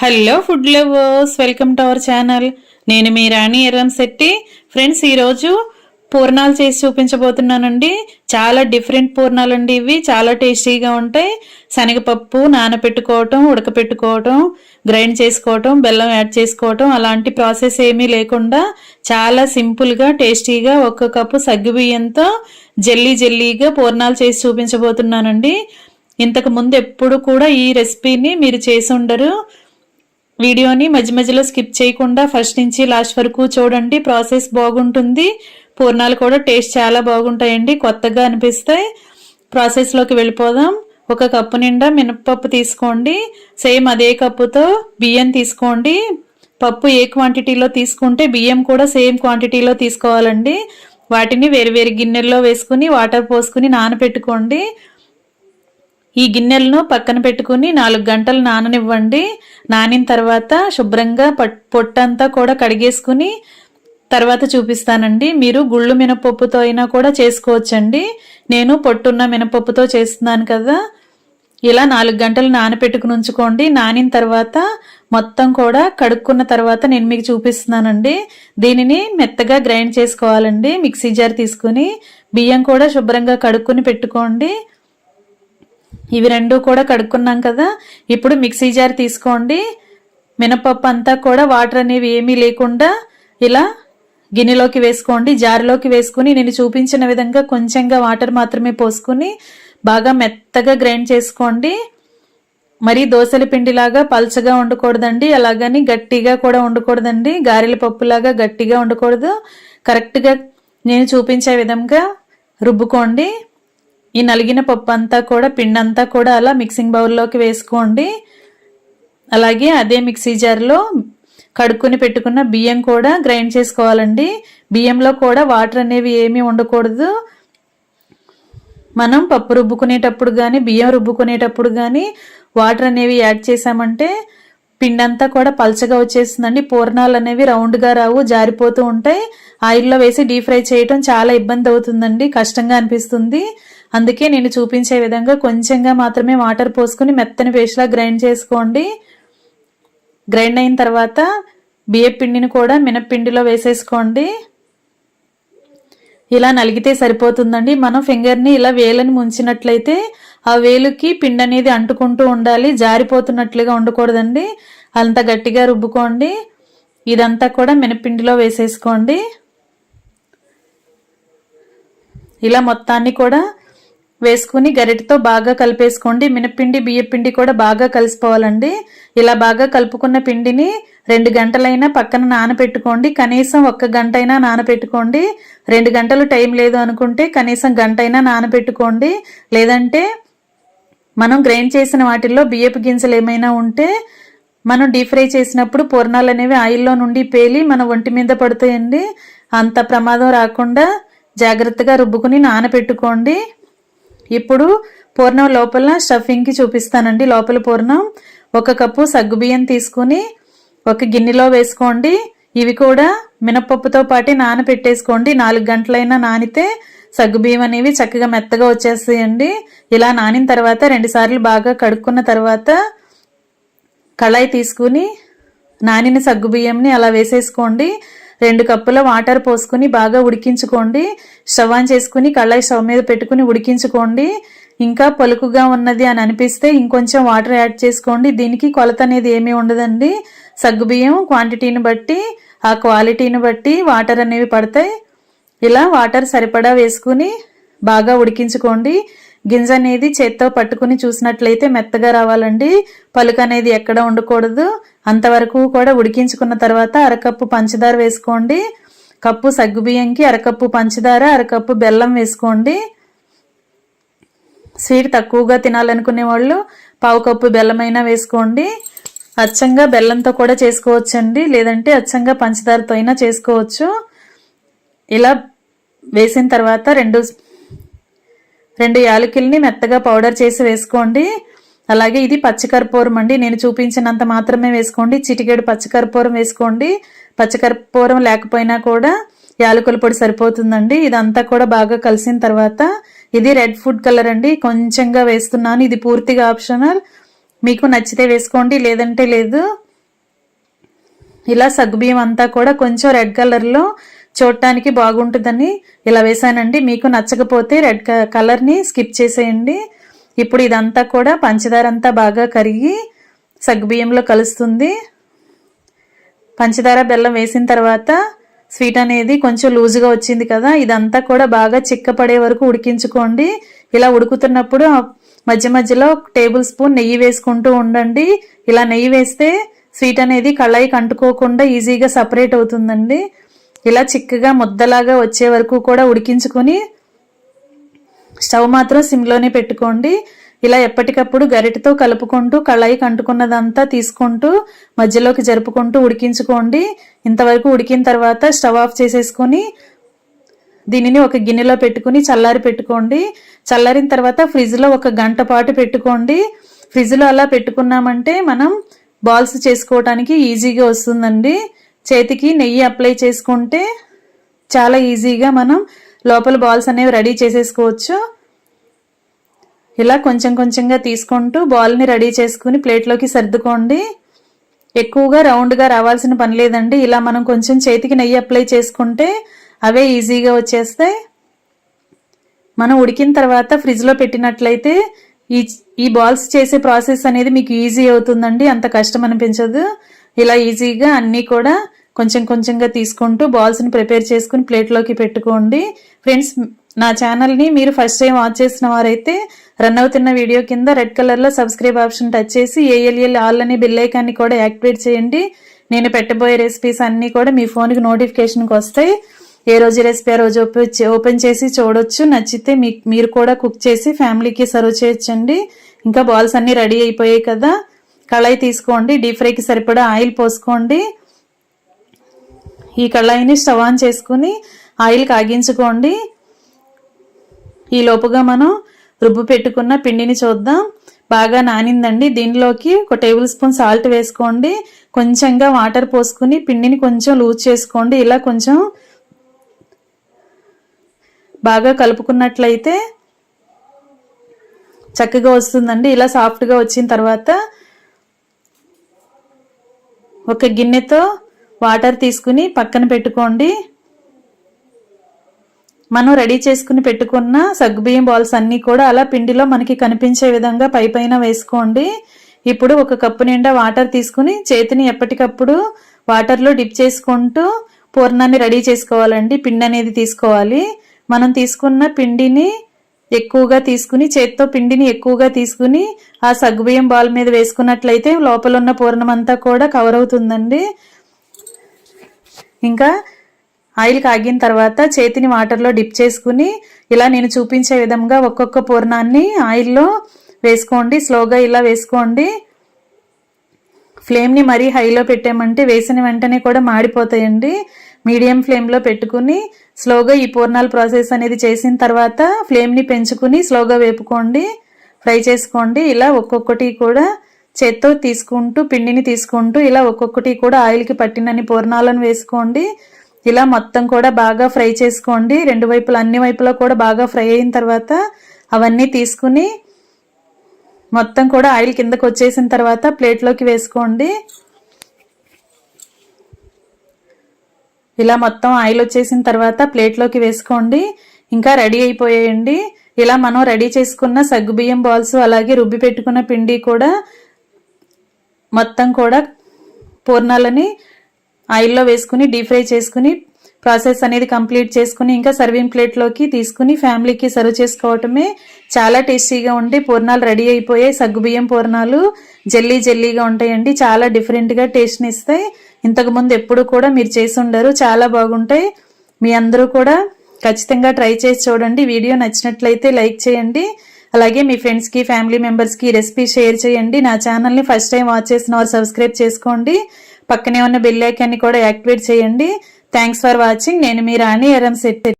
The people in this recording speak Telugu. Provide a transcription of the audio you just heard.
Hello food lovers, welcome to our channel. నేను మీ రాణి ఎర్రంశెట్టి. ఫ్రెండ్స్, ఈరోజు పూర్ణాలు చేసి చూపించబోతున్నానండి. చాలా డిఫరెంట్ పూర్ణాలు అండి. ఇవి చాలా టేస్టీగా ఉంటాయి. శనగపప్పు నానబెట్టుకోవటం, ఉడకపెట్టుకోవటం, గ్రైండ్ చేసుకోవటం, బెల్లం యాడ్ చేసుకోవటం అలాంటి ప్రాసెస్ ఏమీ లేకుండా చాలా సింపుల్గా టేస్టీగా 1 కప్పు సగ్గుబియ్యంతో జల్లీగా పూర్ణాలు చేసి చూపించబోతున్నానండి. ఇంతకు ముందు ఎప్పుడు కూడా ఈ రెసిపీని మీరు చేసి ఉండరు. వీడియోని మధ్యలో స్కిప్ చేయకుండా ఫస్ట్ నుంచి లాస్ట్ వరకు చూడండి. ప్రాసెస్ బాగుంటుంది. పూర్ణాలు కూడా టేస్ట్ చాలా బాగుంటాయండి, కొత్తగా అనిపిస్తాయి. ప్రాసెస్లోకి వెళ్ళిపోదాం. 1 కప్పు నిండా మినపప్పు తీసుకోండి. సేమ్ అదే కప్పుతో బియ్యం తీసుకోండి. పప్పు ఏ క్వాంటిటీలో తీసుకుంటే బియ్యం కూడా సేమ్ క్వాంటిటీలో తీసుకోవాలండి. వాటిని వేరు గిన్నెల్లో వేసుకుని వాటర్ పోసుకుని నానబెట్టుకోండి. ఈ గిన్నెలను పక్కన పెట్టుకుని 4 గంటలు నాననివ్వండి. నానిన తర్వాత శుభ్రంగా పొట్టంతా కూడా కడిగేసుకుని తర్వాత చూపిస్తానండి. మీరు గుళ్ళు మినపప్పుతో అయినా కూడా చేసుకోవచ్చండి. నేను పొట్టున్న మినపప్పుతో చేస్తున్నాను కదా. ఇలా 4 గంటలు నానపెట్టుకుని ఉంచుకోండి. నానిన తర్వాత మొత్తం కూడా కడుక్కున్న తర్వాత నేను మీకు చూపిస్తున్నానండి. దీనిని మెత్తగా గ్రైండ్ చేసుకోవాలండి. మిక్సీ జార్ తీసుకుని బియ్యం కూడా శుభ్రంగా కడుక్కుని పెట్టుకోండి. ఇవి రెండు కూడా కడుక్కున్నాం కదా. ఇప్పుడు మిక్సీ జార్ తీసుకోండి. మినపప్పు అంతా కూడా వాటర్ అనేవి ఏమీ లేకుండా ఇలా గిన్నెలోకి వేసుకోండి. జార్లోకి వేసుకుని నేను చూపించిన విధంగా కొంచెంగా వాటర్ మాత్రమే పోసుకుని బాగా మెత్తగా గ్రైండ్ చేసుకోండి. మరి దోసల పిండిలాగా పల్చగా ఉండకూడదండి, అలాగని గట్టిగా కూడా ఉండకూడదండి. గారెల పప్పులాగా గట్టిగా ఉండకూడదు. కరెక్ట్గా నేను చూపించే విధంగా రుబ్బుకోండి. ఈ నలిగిన పప్పు అంతా కూడా పిండి అంతా కూడా అలా మిక్సింగ్ బౌల్లోకి వేసుకోండి. అలాగే అదే మిక్సీ జార్లో కడుక్కుని పెట్టుకున్న బియ్యం కూడా గ్రైండ్ చేసుకోవాలండి. బియ్యంలో కూడా వాటర్ అనేవి ఏమీ ఉండకూడదు. మనం పప్పు రుబ్బుకునేటప్పుడు కానీ బియ్యం రుబ్బుకునేటప్పుడు కానీ వాటర్ అనేవి యాడ్ చేసామంటే పిండి అంతా కూడా పల్చగా వచ్చేస్తుందండి. పూర్ణాలు అనేవి రౌండ్గా రావు, జారిపోతూ ఉంటాయి. ఆయిల్లో వేసి డీప్ ఫ్రై చేయటం చాలా ఇబ్బంది అవుతుందండి, కష్టంగా అనిపిస్తుంది. అందుకే నేను చూపించే విధంగా కొంచెంగా మాత్రమే వాటర్ పోసుకుని మెత్తని పేస్ట్లా గ్రైండ్ చేసుకోండి. గ్రైండ్ అయిన తర్వాత బియ్యం పిండిని కూడా మినప్పిండిలో వేసేసుకోండి. ఇలా నలిగితే సరిపోతుందండి. మనం ఫింగర్ని ఇలా వేలని ముంచినట్లయితే ఆ వేలుకి పిండి అనేది అంటుకుంటూ ఉండాలి, జారిపోతున్నట్లుగా ఉండకూడదండి. అంత గట్టిగా రుబ్బుకోండి. ఇదంతా కూడా మినప్పిండిలో వేసేసుకోండి. ఇలా మొత్తాన్ని కూడా వేసుకుని గరిటతో బాగా కలిపేసుకోండి. మినప్పిండి బియ్యపిండి కూడా బాగా కలిసిపోవాలండి. ఇలా బాగా కలుపుకున్న పిండిని 2 గంటలైనా పక్కన నానబెట్టుకోండి. కనీసం 1 గంట అయినా నానబెట్టుకోండి. 2 గంటలు టైం లేదు అనుకుంటే కనీసం గంట అయినా నానబెట్టుకోండి. లేదంటే మనం గ్రైండ్ చేసిన వాటిల్లో బియ్యపు గింజలు ఏమైనా ఉంటే మనం డీప్ ఫ్రై చేసినప్పుడు పూర్ణాలు అనేవి ఆయిల్లో నుండి పేలి మన ఒంటి మీద పడుతాయండి. అంత ప్రమాదం రాకుండా జాగ్రత్తగా రుబ్బుకుని నానబెట్టుకోండి. ఇప్పుడు పూర్ణం లోపల స్టఫింగ్కి చూపిస్తానండి. లోపల పూర్ణం 1 కప్పు సగ్గుబియ్యం తీసుకుని ఒక గిన్నెలో వేసుకోండి. ఇవి కూడా మినపప్పుతో పాటు నానబెట్టేసుకోండి. 4 గంటలైనా నానితే సగ్గుబియ్యం అనేవి చక్కగా మెత్తగా వచ్చేస్తాయండి. ఇలా నానిన తర్వాత 2 సార్లు బాగా కడుక్కున్న తర్వాత కళాయి తీసుకుని నానిన సగ్గుబియ్యంని అలా వేసేసుకోండి. 2 కప్పుల వాటర్ పోసుకుని బాగా ఉడికించుకోండి. స్టవ్ ఆన్ చేసుకుని కళాయి స్టవ్ మీద పెట్టుకుని ఉడికించుకోండి. ఇంకా పలుకుగా ఉన్నది అని అనిపిస్తే ఇంకొంచెం వాటర్ యాడ్ చేసుకోండి. దీనికి కొలత అనేది ఏమీ ఉండదండి. సగ్గుబియ్యం క్వాంటిటీని బట్టి ఆ క్వాలిటీని బట్టి వాటర్ అనేవి పడతాయి. ఇలా వాటర్ సరిపడా వేసుకుని బాగా ఉడికించుకోండి. గింజ అనేది చేత్తో పట్టుకుని చూసినట్లయితే మెత్తగా రావాలండి. పలుకు అనేది ఎక్కడ ఉండకూడదు. అంతవరకు కూడా ఉడికించుకున్న తర్వాత 1 కప్పు పంచదార వేసుకోండి. కప్పు సగ్గుబియ్యంకి 1 కప్పు పంచదార, 1 కప్పు బెల్లం వేసుకోండి. స్వీట్ తక్కువగా తినాలనుకునే వాళ్ళు 1/2 కప్పు బెల్లమైనా వేసుకోండి. అచ్చంగా బెల్లంతో కూడా చేసుకోవచ్చండి, లేదంటే అచ్చంగా పంచదారతో అయినా చేసుకోవచ్చు. ఇలా వేసిన తర్వాత 2 యాలకుల్ని మెత్తగా పౌడర్ చేసి వేసుకోండి. అలాగే ఇది పచ్చికర్పూరం అండి. నేను చూపించినంత మాత్రమే వేసుకోండి. చిటికెడు పచ్చికర్పూరం వేసుకోండి. పచ్చికర్పూరం లేకపోయినా కూడా యాలకుల పొడి సరిపోతుందండి. ఇదంతా కూడా బాగా కలిసిన తర్వాత ఇది రెడ్ ఫుడ్ కలర్ అండి, కొంచెంగా వేస్తున్నాను. ఇది పూర్తిగా ఆప్షనల్. మీకు నచ్చితే వేసుకోండి, లేదంటే లేదు. ఇలా సగ్గుబియ్యం అంతా కూడా కొంచెం రెడ్ కలర్లో చూడటానికి బాగుంటుందని ఇలా వేసానండి. మీకు నచ్చకపోతే రెడ్ కలర్ని స్కిప్ చేసేయండి. ఇప్పుడు ఇదంతా కూడా పంచదార అంతా బాగా కరిగి సగ్గుబియ్యంలో కలుస్తుంది. పంచదార బెల్లం వేసిన తర్వాత స్వీట్ అనేది కొంచెం లూజుగా వచ్చింది కదా, ఇదంతా కూడా బాగా చిక్కపడే వరకు ఉడికించుకోండి. ఇలా ఉడుకుతున్నప్పుడు మధ్య మధ్యలో టేబుల్ స్పూన్ నెయ్యి వేసుకుంటూ ఉండండి. ఇలా నెయ్యి వేస్తే స్వీట్ అనేది కళాయికి అంటుకోకుండా ఈజీగా సపరేట్ అవుతుందండి. ఇలా చిక్కగా ముద్దలాగా వచ్చే వరకు కూడా ఉడికించుకొని స్టవ్ మాత్రం సిమ్లోనే పెట్టుకోండి. ఇలా ఎప్పటికప్పుడు గరిటెతో కలుపుకుంటూ కళాయికి అంటుకున్నదంతా తీసుకుంటూ మధ్యలోకి జరుపుకుంటూ ఉడికించుకోండి. ఇంతవరకు ఉడికిన తర్వాత స్టవ్ ఆఫ్ చేసేసుకొని దీనిని ఒక గిన్నెలో పెట్టుకుని చల్లారి పెట్టుకోండి. చల్లారిన తర్వాత ఫ్రిడ్జ్లో 1 గంట పాటు పెట్టుకోండి. ఫ్రిడ్జ్లో అలా పెట్టుకున్నామంటే మనం బాల్స్ చేసుకోవడానికి ఈజీగా వస్తుందండి. చేతికి నెయ్యి అప్లై చేసుకుంటే చాలా ఈజీగా మనం లోపల బాల్స్ అనేవి రెడీ చేసేసుకోవచ్చు. ఇలా కొంచెం కొంచెంగా తీసుకుంటూ బాల్ని రెడీ చేసుకుని ప్లేట్లోకి సర్దుకోండి. ఎక్కువగా రౌండ్గా రావాల్సిన పని లేదండి. ఇలా మనం కొంచెం చేతికి నెయ్యి అప్లై చేసుకుంటే అవే ఈజీగా వచ్చేస్తాయి. మనం ఉడికిన తర్వాత ఫ్రిడ్జ్లో పెట్టినట్లయితే ఈ బాల్స్ చేసే ప్రాసెస్ అనేది మీకు ఈజీ అవుతుందండి, అంత కష్టం అనిపించదు. ఇలా ఈజీగా అన్నీ కూడా కొంచెం కొంచెంగా తీసుకుంటూ బాల్స్ని ప్రిపేర్ చేసుకుని ప్లేట్లోకి పెట్టుకోండి. ఫ్రెండ్స్, నా ఛానల్ని మీరు ఫస్ట్ టైం వాచ్ చేసిన వారైతే రన్ అవుతున్న వీడియో కింద రెడ్ కలర్లో సబ్స్క్రైబ్ ఆప్షన్ టచ్ చేసి ALL ఆల్ అనే బెల్ ఐకాన్ని కూడా యాక్టివేట్ చేయండి. నేను పెట్టబోయే రెసిపీస్ అన్నీ కూడా మీ ఫోన్కి నోటిఫికేషన్కి వస్తాయి. ఏ రోజు రెసిపీ ఆ రోజు ఓపెన్ చేసి చూడొచ్చు. నచ్చితే మీరు కూడా కుక్ చేసి ఫ్యామిలీకి సర్వ్ చేయొచ్చండి. ఇంకా బాల్స్ అన్నీ రెడీ అయిపోయాయి కదా, కళాయి తీసుకోండి. డీప్ ఫ్రైకి సరిపడా ఆయిల్ పోసుకోండి. ఈ కళాయిని స్టవ్ ఆన్ చేసుకుని ఆయిల్ కాగించుకోండి. ఈ లోపుగా మనం రుబ్బు పెట్టుకున్న పిండిని చూద్దాం. బాగా నానిందండి. దీనిలోకి 1 టేబుల్ స్పూన్ సాల్ట్ వేసుకోండి. కొంచెంగా వాటర్ పోసుకుని పిండిని కొంచెం లూజ్ చేసుకోండి. ఇలా కొంచెం బాగా కలుపుకున్నట్లయితే చక్కగా వస్తుందండి. ఇలా సాఫ్ట్గా వచ్చిన తర్వాత ఒక గిన్నెతో వాటర్ తీసుకుని పక్కన పెట్టుకోండి. మనం రెడీ చేసుకుని పెట్టుకున్న సగ్గుబియ్యం బాల్స్ అన్నీ కూడా అలా పిండిలో మనకి కనిపించే విధంగా పైన వేసుకోండి. ఇప్పుడు 1 కప్పు నిండా వాటర్ తీసుకుని చేతిని ఎప్పటికప్పుడు వాటర్లో డిప్ చేసుకుంటూ పూర్ణాన్ని రెడీ చేసుకోవాలండి. పిండి అనేది తీసుకోవాలి. మనం తీసుకున్న పిండిని ఎక్కువగా తీసుకుని చేత్తో పిండిని ఎక్కువగా తీసుకుని ఆ సగ్గుబియ్యం బాల్ మీద వేసుకున్నట్లయితే లోపల ఉన్న పూర్ణం అంతా కూడా కవర్ అవుతుందండి. ఇంకా ఆయిల్ కాగిన తర్వాత చేతిని వాటర్లో డిప్ చేసుకుని ఇలా నేను చూపించే విధంగా ఒక్కొక్క పూర్ణాన్ని ఆయిల్లో వేసుకోండి. స్లోగా ఇలా వేసుకోండి. ఫ్లేమ్ని మరీ హైలో పెట్టామంటే వేసిన వెంటనే కూడా మాడిపోతాయండి. మీడియం ఫ్లేమ్లో పెట్టుకుని స్లోగా ఈ పూర్ణాల ప్రాసెస్ అనేది చేసిన తర్వాత ఫ్లేమ్ని పెంచుకుని స్లోగా వేపుకోండి, ఫ్రై చేసుకోండి. ఇలా ఒక్కొక్కటి కూడా చేత్తో తీసుకుంటూ పిండిని తీసుకుంటూ ఇలా ఒక్కొక్కటి కూడా ఆయిల్కి పట్టినన్ని పూర్ణాలను వేసుకోండి. ఇలా మొత్తం కూడా బాగా ఫ్రై చేసుకోండి. అన్ని వైపులా కూడా బాగా ఫ్రై అయిన తర్వాత అవన్నీ తీసుకుని మొత్తం కూడా ఆయిల్ కిందకు వచ్చేసిన తర్వాత ప్లేట్లోకి వేసుకోండి. ఇలా మొత్తం ఆయిల్ వచ్చేసిన తర్వాత ప్లేట్లోకి వేసుకోండి. ఇంకా రెడీ అయిపోయాయండి. ఇలా మనం రెడీ చేసుకున్న సగ్గుబియ్యం బాల్స్ అలాగే రుబ్బి పెట్టుకున్న పిండి కూడా మొత్తం కూడా పూర్ణాలని ఆయిల్లో వేసుకుని డీప్ ఫ్రై చేసుకుని ప్రాసెస్ అనేది కంప్లీట్ చేసుకుని ఇంకా సర్వింగ్ ప్లేట్లోకి తీసుకుని ఫ్యామిలీకి సర్వ్ చేసుకోవటమే. చాలా టేస్టీగా ఉండి పూర్ణాలు రెడీ అయిపోయాయి. సగ్గుబియ్యం పూర్ణాలు జెల్లీగా ఉంటాయండి. చాలా డిఫరెంట్గా టేస్ట్ని ఇస్తాయి. ఇంతకుముందు ఎప్పుడు కూడా మీరు చేసి ఉండరు. చాలా బాగుంటాయి. మీ అందరూ కూడా ఖచ్చితంగా ట్రై చేసి చూడండి. వీడియో నచ్చినట్లయితే లైక్ చేయండి. అలాగే మీ ఫ్రెండ్స్కి ఫ్యామిలీ మెంబర్స్కి ఈ రెసిపీ షేర్ చేయండి. నా ఛానల్ని ఫస్ట్ టైం వాచ్ చేసిన వారు సబ్స్క్రైబ్ చేసుకోండి. పక్కనే ఉన్న బెల్ ఐకాన్ని కూడా యాక్టివేట్ చేయండి. Thanks for watching. నేను మీ రాణి ఎర్రంశెట్టి.